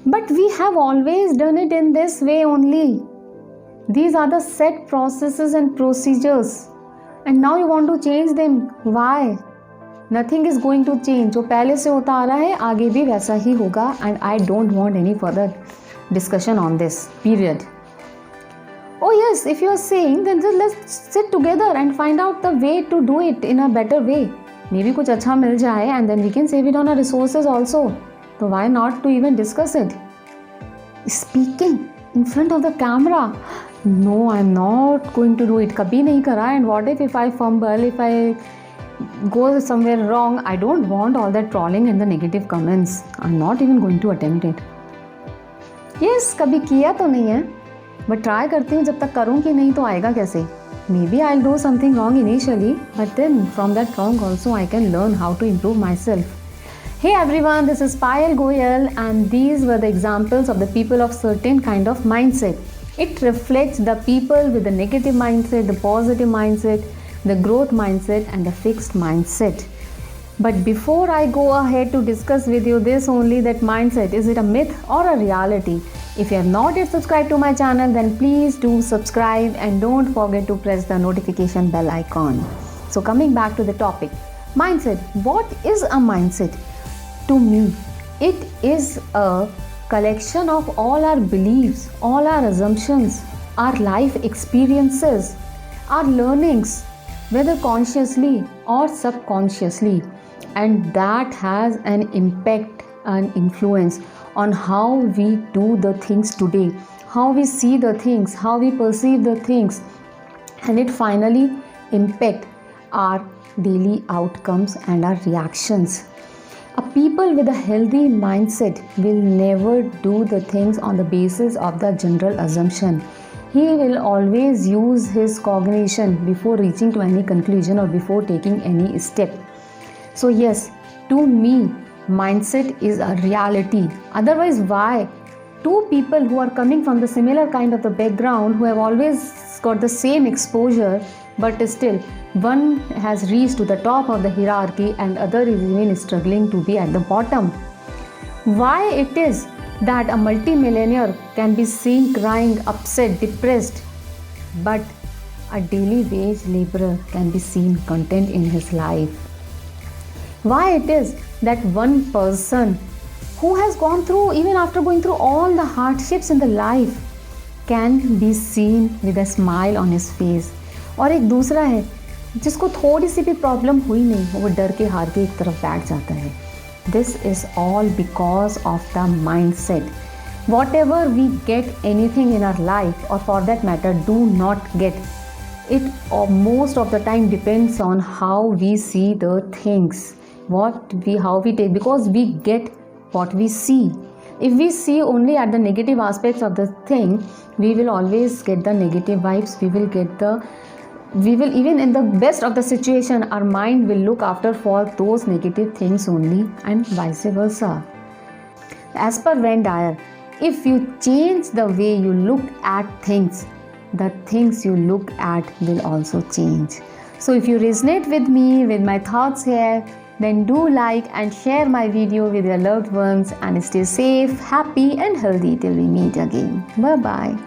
But we have always done it in this way only. These are the set processes and procedures. And now you want to change them. Why? Nothing is going to change. जो पहले से होता आ रहा है आगे भी वैसा ही होगा. And I don't want any further discussion on this. Period. Oh yes, if you are saying, then just let's sit together and find out the way to do it in a better way. Maybe कुछ अच्छा मिल जाए and then we can save it on our resources also. So why not to even discuss it? Speaking in front of the camera. No, I'm not going to do it. कभी नहीं करा. And what if I fumble, if I go somewhere wrong? I don't want all that trolling and the negative comments. I'm not even going to attempt it. Yes, कभी किया तो नहीं है. But try करती हूँ. जब तक करूँगी नहीं तो आएगा कैसे? Maybe I'll do something wrong initially, but then from that wrong also I can learn how to improve myself. Hey everyone, this is Payal Goyal and these were the examples of the people of certain kind of mindset. It reflects the people with the negative mindset, the positive mindset, the growth mindset and the fixed mindset. But before I go ahead to discuss with you this only, that mindset, is it a myth or a reality? If you have not yet subscribed to my channel, then please do subscribe and don't forget to press the notification bell icon. So coming back to the topic, mindset. What is a mindset? To me, it is a collection of all our beliefs, all our assumptions, our life experiences, our learnings, whether consciously or subconsciously, and that has an impact and influence on how we do the things today, how we see the things, how we perceive the things, and it finally impact our daily outcomes and our reactions. A people with a healthy mindset will never do the things on the basis of the general assumption. He will always use his cognition before reaching to any conclusion or before taking any step. So yes, to me, mindset is a reality. Otherwise, why? Two people who are coming from the similar kind of the background, who have always got the same exposure, but still one has reached to the top of the hierarchy and other is even struggling to be at the bottom. Why it is that a multi-millionaire can be seen crying, upset, depressed, but a daily wage laborer can be seen content in his life? Why it is that one person who has gone through, even after going through all the hardships in the life, can be seen with a smile on his face, और एक दूसरा है जिसको थोड़ी सी भी problem हुई नहीं, वो डर के हार के एक तरफ बैठ जाता है. This is all because of the mindset. Whatever we get anything in our life, or for that matter do not get, it most of the time depends on how we see the things, how we take, because we get what we see. If we see only at the negative aspects of the thing, we will always get the negative vibes. We will even in the best of the situation, our mind will look after for those negative things only, and vice versa. As per Venn Dyer, if you change the way you look at things, the things you look at will also change. So if you resonate with me, with my thoughts here, then do like and share my video with your loved ones, and stay safe, happy and healthy till we meet again. Bye bye.